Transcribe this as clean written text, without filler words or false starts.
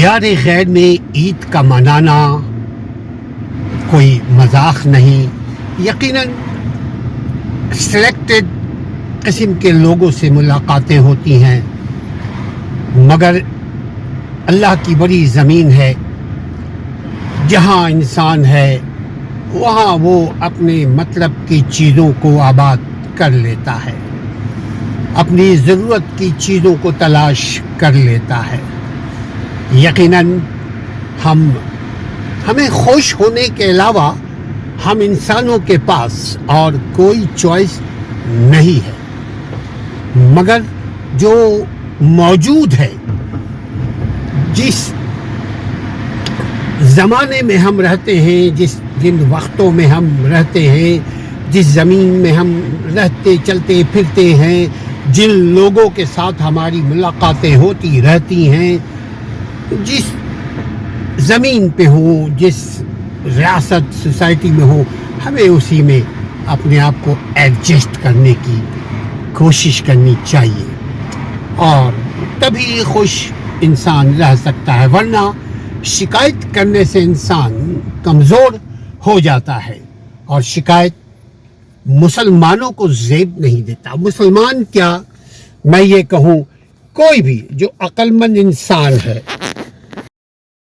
دیار غیر میں عید کا منانا کوئی مذاق نہیں۔ یقیناً سلیکٹڈ قسم کے لوگوں سے ملاقاتیں ہوتی ہیں، مگر اللہ کی بڑی زمین ہے، جہاں انسان ہے وہاں وہ اپنے مطلب کی چیزوں کو آباد کر لیتا ہے، اپنی ضرورت کی چیزوں کو تلاش کر لیتا ہے۔ یقیناً ہمیں خوش ہونے کے علاوہ ہم انسانوں کے پاس اور کوئی چوائس نہیں ہے، مگر جو موجود ہے، جس زمانے میں ہم رہتے ہیں، جن وقتوں میں ہم رہتے ہیں، جس زمین میں ہم رہتے چلتے پھرتے ہیں، جن لوگوں کے ساتھ ہماری ملاقاتیں ہوتی رہتی ہیں، جس زمین پہ ہوں، جس ریاست سوسائٹی میں ہوں، ہمیں اسی میں اپنے آپ کو ایڈجسٹ کرنے کی کوشش کرنی چاہیے، اور تبھی خوش انسان رہ سکتا ہے، ورنہ شکایت کرنے سے انسان کمزور ہو جاتا ہے، اور شکایت مسلمانوں کو زیب نہیں دیتا۔ مسلمان کیا، میں یہ کہوں کوئی بھی جو عقل مند انسان ہے